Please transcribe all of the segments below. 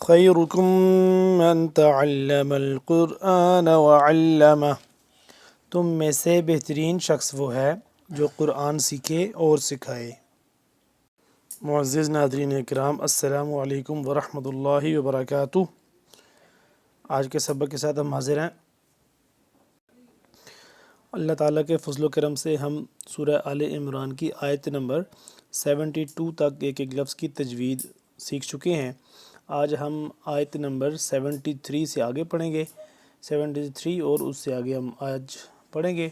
خیرکم من تعلم القرآن وعلمہ، تم میں سے بہترین شخص وہ ہے جو قرآن سیکھے اور سکھائے۔ معزز ناظرین کرام، السلام علیکم ورحمۃ اللہ وبرکاتہ۔ آج کے سبق کے ساتھ ہم حاضر ہیں۔ اللہ تعالیٰ کے فضل و کرم سے ہم سورہ آل عمران کی آیت نمبر 72 تک ایک ایک لفظ کی تجوید سیکھ چکے ہیں۔ آج ہم آیت نمبر 73 سے آگے پڑھیں گے، 73 اور اس سے آگے ہم آج پڑھیں گے۔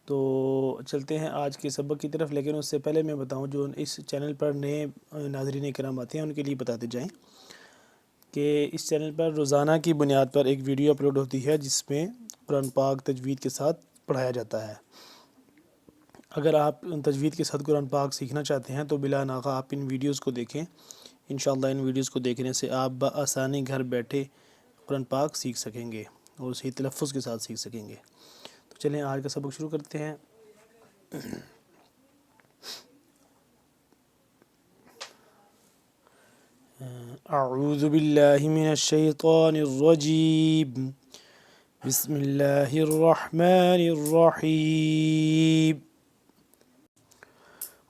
تو چلتے ہیں آج کے سبق کی طرف، لیکن اس سے پہلے میں بتاؤں جو اس چینل پر نئے ناظرین کرام آتے ہیں ان کے لیے بتاتے جائیں کہ اس چینل پر روزانہ کی بنیاد پر ایک ویڈیو اپلوڈ ہوتی ہے جس میں قرآن پاک تجوید کے ساتھ پڑھایا جاتا ہے۔ اگر آپ تجوید کے ساتھ قرآن پاک سیکھنا چاہتے ہیں تو بلا ناغہ آپ ان ویڈیوز کو دیکھیں۔ انشاءاللہ ان ویڈیوز کو دیکھنے سے آپ بآسانی گھر بیٹھے قرآن پاک سیکھ سکیں گے اور صحیح تلفظ کے ساتھ سیکھ سکیں گے۔ تو چلیں آج کا سبق شروع کرتے ہیں۔ اعوذ باللہ من الشیطان الرجیم، بسم اللہ الرحمن الرحیم۔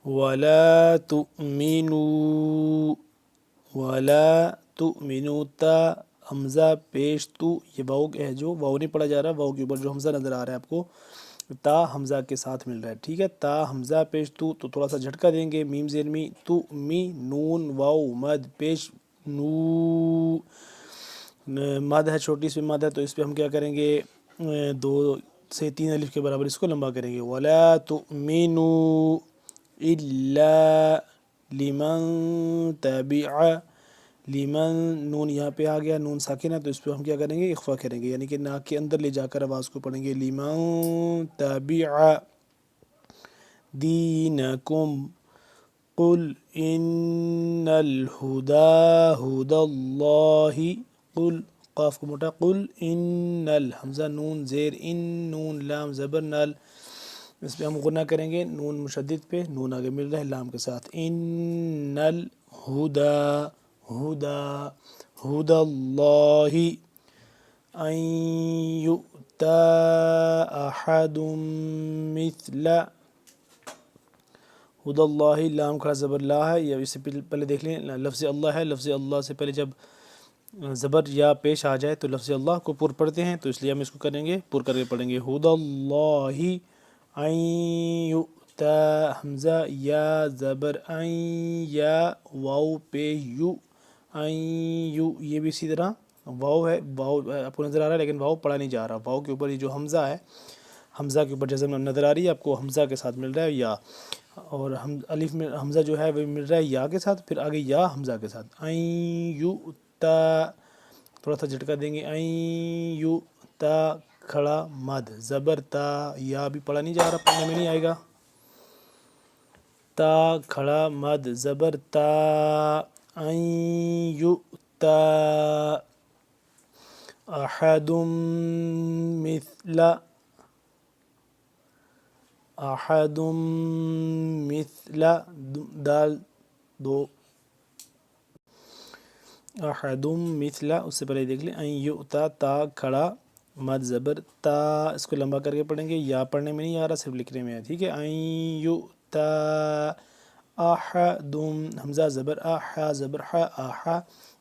ولا تؤمنوا، ولا تؤمنوا، تا حمزہ پیش تو، یہ واو ہے جو واو نہیں پڑھا جا رہا، واو کے اوپر جو حمزہ نظر آ رہا ہے آپ کو تا حمزہ کے ساتھ مل رہا ہے، ٹھیک ہے۔ تا حمزہ پیش تو تھوڑا سا جھٹکا دیں گے، میم زیر می، تو می، نون واو مد پیش نو، مد ہے چھوٹی سی مد ہے تو اس پہ ہم کیا کریں گے، 2 سے 3 الف کے برابر اس کو لمبا کریں گے۔ ولا تؤمنوا الا لمن تبع، لمن نون یہاں پہ آ گیا، نون ساکن ہے تو اس پہ ہم کیا کریں گے، اخفا کریں گے، یعنی کہ ناک کے اندر لے جا کر آواز کو پڑھیں گے۔ لمن تبع دینکم قل ان الہدی ہدی اللہ، قل قاف کو موٹا، قل ان الحمزہ نون زیر ان، نون لام زبر نل، اس پہ ہم غنہ کریں گے نون مشدد پہ، نون آگے مل رہا ہے لام کے ساتھ۔ ان الہدی ہدی ہدی اللہ ان یؤتی احد مثل، ہدی اللہ لام کھڑا زبر لا ہے، یا اس سے پہلے دیکھ لیں لفظ اللہ ہے، لفظ اللہ سے پہلے جب زبر یا پیش آ جائے تو لفظ اللہ کو پر پڑھتے ہیں، تو اس لیے ہم اس کو کریں گے پر کر کے پڑھیں گے۔ ہدی اللہ ان یؤتی، حمزہ یا زبر ان، یا واو پہ یو، ان یو، یہ بھی اسی طرح واو ہے، واو آپ کو نظر آ رہا ہے لیکن واو پڑھا نہیں جا رہا، واو کے اوپر یہ جو حمزہ ہے، حمزہ کے اوپر جزم نظر آ رہی ہے آپ کو، حمزہ کے ساتھ مل رہا ہے یا، اور الف میں حمزہ جو ہے وہ مل رہا ہے یا کے ساتھ، پھر آگے یا حمزہ کے ساتھ۔ این یؤتی، تھوڑا سا جھٹکا دیں گے، این یؤتی کھڑا مد زبر تا، یا بھی پڑھا نہیں جا رہا، پڑھنے میں نہیں آئے گا، تا کھڑا مد زبر تا، این یؤتی احد مثل، احد مثل، دال دو، احد مثل، اس سے پہلے دیکھ لیں، این یؤتی تا کھڑا مد زبر تا، اس کو لمبا کر کے پڑھیں گے، یا پڑھنے میں نہیں آ رہا صرف لکھنے میں ہے، ٹھیک ہے۔ این یؤتی احد، حمزہ زبر احا زبر ح احا،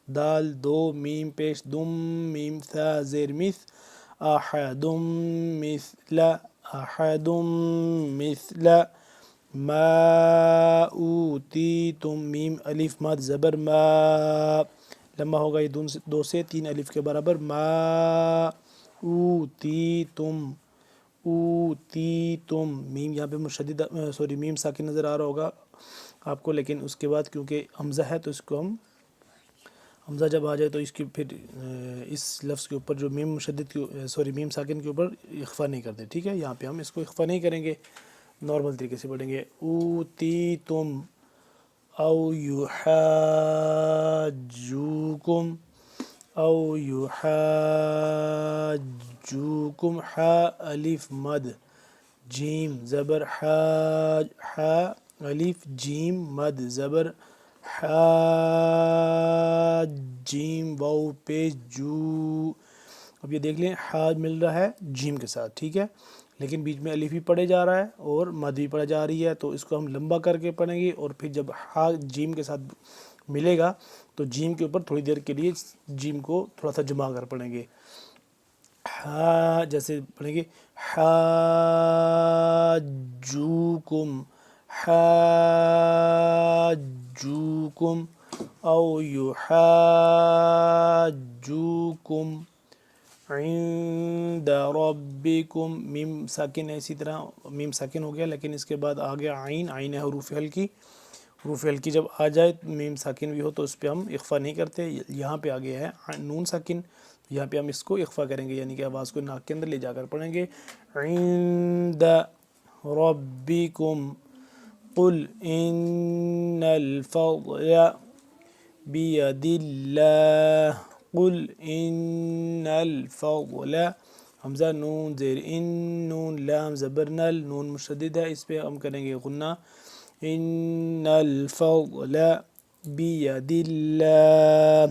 دال دو میم پیش دم، میم ثا زیر مث، احد مثل، احد مثل ما اوتیتم، میم الف مد زبر ما، لمبا ہوگا یہ 2 سے 3 الف کے برابر، ما اوتیتم، اوتیتم، میم یہاں پہ مشدد سوری میم ساکن نظر آ رہا ہوگا آپ کو، لیکن اس کے بعد کیونکہ حمزہ ہے تو اس کو ہم، حمزہ جب آ جائے تو اس کی پھر اس لفظ کے اوپر جو میم مشدد کی سوری میم ساکن کے اوپر اخفا نہیں کرتے، ٹھیک ہے۔ یہاں پہ ہم اس کو اخفا نہیں کریں گے، نارمل طریقے سے پڑھیں گے۔ اوتیتم او یحاجوکم، او یحاجوکم، ح الف مد جیم زبر حاج، ح الف جیم مد زبر حاج، جیم واو پیش جو. اب یہ دیکھ لیں ہا مل رہا ہے جیم کے ساتھ, ٹھیک ہے, لیکن بیچ میں الف بھی پڑھے جا رہا ہے اور مد بھی پڑھا جا رہی ہے, تو اس کو ہم لمبا کر کے پڑھیں گے, اور پھر جب ہا جیم کے ساتھ ملے گا تو جیم کے اوپر تھوڑی دیر کے لیے جیم کو تھوڑا سا جما کر پڑھیں گے. ہا جیسے پڑھیں گے حاجوکم, حاجوکم او یحاجوکم عند ربکم. میم ساکن ہے, اسی طرح میم ساکن ہو گیا, لیکن اس کے بعد آ گیا عین, عین ہے حروف ہلکی. حروف ہلکی جب آ جائے میم ساکن بھی ہو تو اس پہ ہم اخفا نہیں کرتے. یہاں پہ آ گیا ہے نون ساکن, یہاں پہ ہم اس کو اخفا کریں گے, یعنی کہ آواز کو ناک کے اندر لے جا کر پڑھیں گے. عند ربکم قل ان الفضل بید اللہ, قل ان الفضل, حمزہ نون زیر ان, نون لام زبر نل, نون مشدد ہے, اس پہ ہم کریں گے غنہ. ان الفضل بید اللہ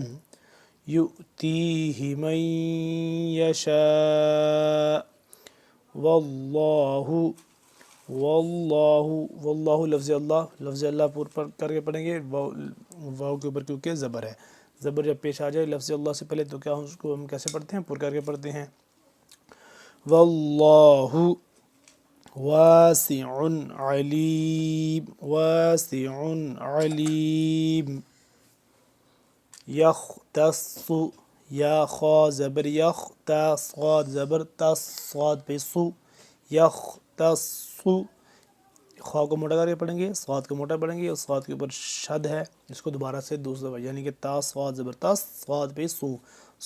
یؤتیہ من یشاء واللہ, واللہ, واللہ لفظ اللہ, لفظ اللہ پور پر کر کے پڑھیں گے, واو کے اوپر کیونکہ زبر ہے. زبر جب پیش آ جائے لفظ اللہ سے پہلے تو کیا اس کو ہم کیسے پڑھتے ہیں, پر کر کے پڑھتے ہیں. واللہ واسع علیم, واسع علیم. یختص, یا خا زبر یخ, تا صاد زبر تس, صاد پہ سو, یختص. خا کو موٹا کر کے پڑھیں گے, صاد کو موٹا پڑھیں گے, اور صاد کے اوپر شد ہے, اس کو دوبارہ سے دوسرا دفعہ, یعنی کہ تا صاد زبر تس, صاد پہ سو,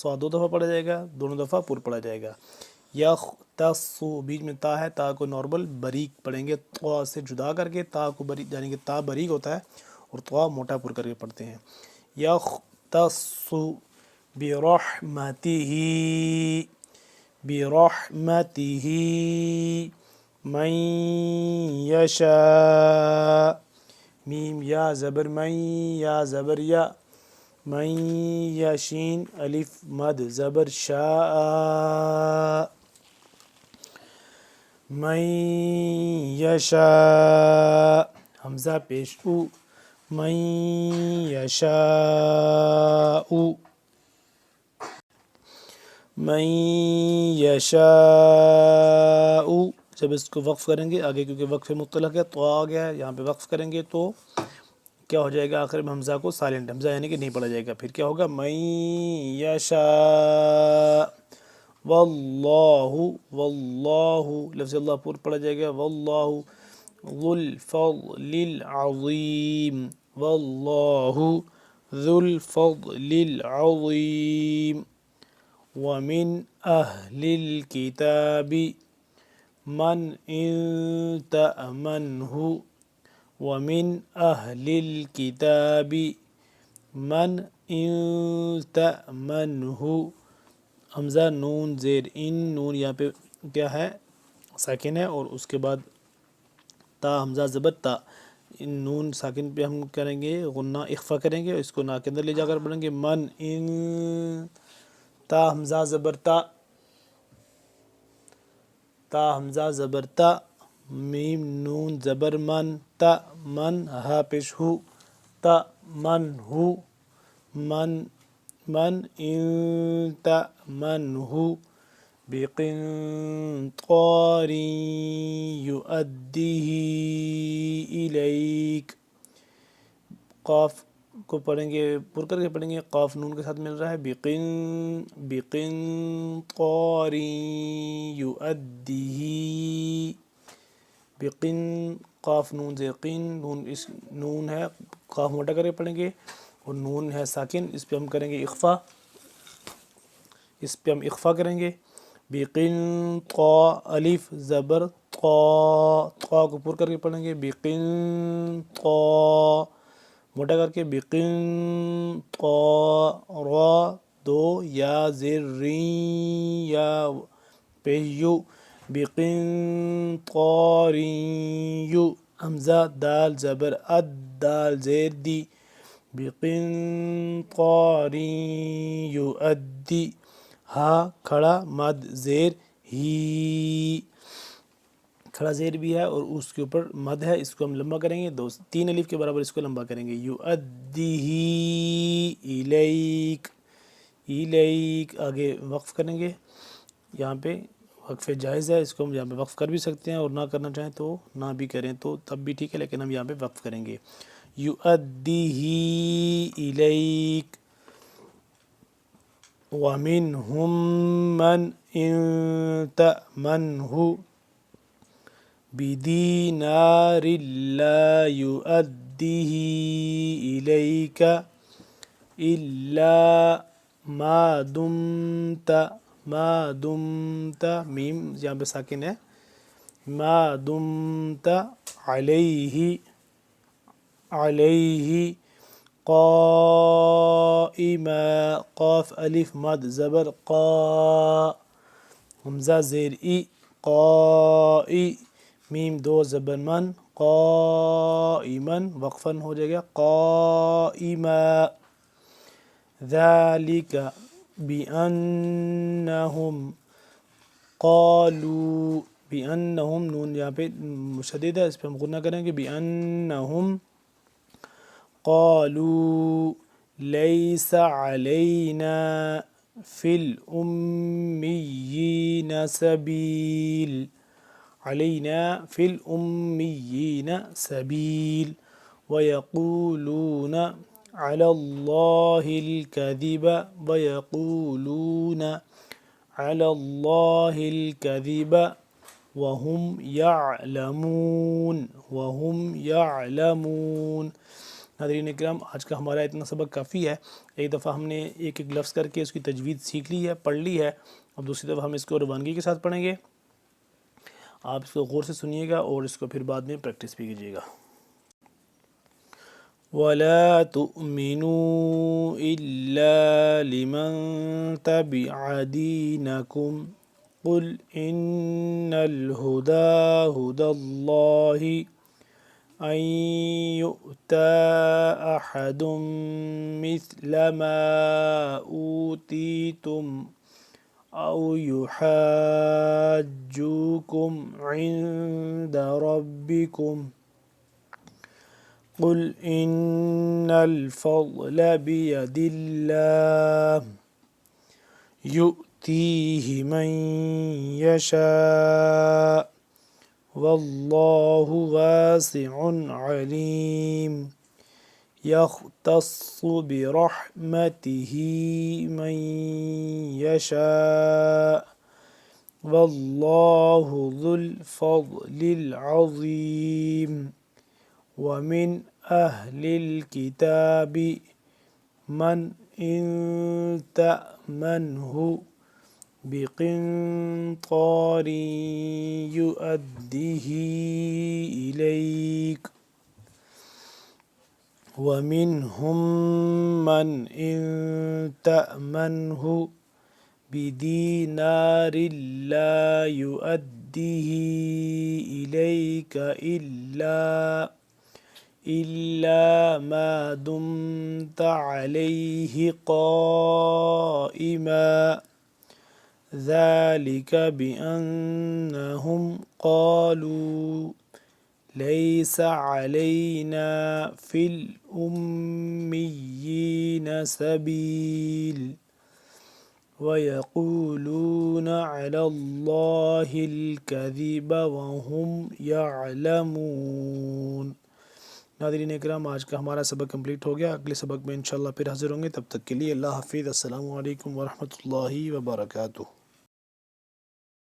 صاد دو دفعہ پڑھا جائے گا, دونوں دفعہ پر پڑھا جائے گا. یختص, بیچ میں تا ہے, تا کو نارمل بریک پڑھیں گے, طا سے جدا کر کے تا کو بریک, یعنی کہ تا بریک ہوتا ہے اور طا موٹا پر کر کے پڑھتے ہیں. یختص برحمتہ, برحمتہ من یشاء, میم یا زبر من, یا زبر یا, من یشین الف مد زبر شاء, من یشاء حمزہ پیش او, من یشاء, من یشاء. جب اس کو وقف کریں گے آگے, کیونکہ وقف مطلق ہے تو آ گیا ہے, یہاں پہ وقف کریں گے تو کیا ہو جائے گا, آخر میں حمزہ کو سائلنٹ, حمزہ یعنی کہ نہیں پڑھا جائے گا. پھر کیا ہوگا, من یشاء واللہ, واللہ لفظ اللہ پر پڑھا جائے گا, واللہ ذو الفضل العظیم, واللہ ذو الفضل العظیم. ومن اہل الکتاب من ان تأمنہ, ومن اہل الکتاب من ان تأمنہ. حمزہ نون زیر ان, نون یہاں پہ کیا ہے ساکن ہے, اور اس کے بعد تا حمزہ زبر تا, ان نون ساکن پہ ہم کریں گے غنہ, اخفا کریں گے, اس کو نا کے اندر لے جا کر پڑھیں گے. من ان, تا حمزہ زبر تا, تا حمزہ زبر تا, میم نون زبر من, تا من ہا پیش ہو, تا من ہو, من, من ان تأمنہ بقنطار یؤدیہ الیک. قاف کو پڑھیں گے, پر کر کے پڑھیں گے, قاف نون کے ساتھ مل رہا ہے, بقنطار یؤدیہ, بقن, قاف نون زیر قین, نون اس نون ہے, قاف موٹا کر کے پڑھیں گے, اور نون ہے ساکن, اس پہ ہم کریں گے اخفا, اس پہ ہم اخفا کریں گے. بقنطا الف زبر طا, طا کو پر کر کے پڑھیں گے, بقنطا موٹا کر کے, بقنطا را دو یا زیر رین, یا پہ یو, بقنطار یو. حمزہ دال زبر اد, دال زیر دی, بقنطار یؤدی، ہا کھڑا مد زیر ہی، کھڑا زیر بھی ہے اور اس کے اوپر مد ہے، اس کو ہم لمبا کریں گے، 3 الف کے برابر اس کو لمبا کریں گے، یؤدیہ الیک، الیک آگے وقف کریں گے، یہاں پہ وقف جائز ہے، اس کو ہم یہاں پہ وقف کر بھی سکتے ہیں اور نہ کرنا چاہیں تو نہ بھی کریں تو تب بھی ٹھیک ہے، لیکن ہم یہاں پہ وقف کریں گے، یؤدیہ الیک، وَمِنْهُمْ مَنْ إِنْ تَأْمَنْهُ بِدِينَارٍ لَا يُؤَدِّهِ إِلَيْكَ إِلَّا مَا دُمْتَ میم یہاں پہ ساکن ہے، ما دمت علیہ قائما، قاف الف مد زبر قا، حمزہ زیر ای، قائی، میم 2 زبر من، قائما وقفاً ہو جائے گا، قائما، ذالک بأنہم قالوا، بأنہم نون یہاں پہ مشدد ہے، اس پہ ہم غنہ کریں گے، بأنہم قالوا لیس علینا فی الأمیین سبیل، علینا فی الأمیین سبیل، ویقولون علی اللہ الکذب، ویقولون علی اللہ الکذب وهم یعلمون. ناظرین اکرام، آج کا ہمارا اتنا سبق کافی ہے، ایک دفعہ ہم نے ایک ایک لفظ کر کے اس کی تجوید سیکھ لی ہے، پڑھ لی ہے، اب دوسری دفعہ ہم اس کو روانگی کے ساتھ پڑھیں گے، آپ اس کو غور سے سنیے گا اور اس کو پھر بعد میں پریکٹس بھی کیجیے گا۔ وَلَا تُؤْمِنُوا إِلَّا لِمَنْ تَبِعَ دِينَكُمْ قُلْ إِنَّ الْهُدَى هُدَى اللَّهِ أَنْ يُؤْتَى أَحَدٌ مِثْلَ مَا أُوتِيتُمْ أَوْ يُحَاجُّوكُمْ عِنْدَ رَبِّكُمْ قُلْ إِنَّ الْفَضْلَ بِيَدِ اللَّهِ يُؤْتِيهِ مَنْ يَشَاءُ وَاللَّهُ وَاسِعٌ عَلِيمٌ يَخْتَصُّ بِرَحْمَتِهِ مَنْ يَشَاءُ وَاللَّهُ ذُو الْفَضْلِ الْعَظِيمِ وَمِنْ أَهْلِ الْكِتَابِ مَنْ إِنْ تَأْمَنْهُ بِقِنْطَارٍ يُؤَدِّهِ إِلَيْكَ وَمِنْهُمْ مَنْ إِنْ تَأْمَنْهُ بِدِينَارٍ لَا يُؤَدِّهِ إِلَيْكَ إِلَّا مَا دُمْتَ عَلَيْهِ قَائِمًا ذَلِكَ بِأَنَّهُمْ قَالُوا لَيْسَ عَلَيْنَا فِي الْأُمِّيِّينَ سَبِيلٌ وَيَقُولُونَ عَلَى اللَّهِ الْكَذِبَ وَهُمْ يَعْلَمُونَ۔ ناظرین اکرام، آج کا ہمارا سبق کمپلیٹ ہو گیا، اگلے سبق میں انشاءاللہ پھر حاضر ہوں گے، تب تک کے لیے اللہ حافظ، السلام علیکم ورحمۃ اللہ وبرکاتہ۔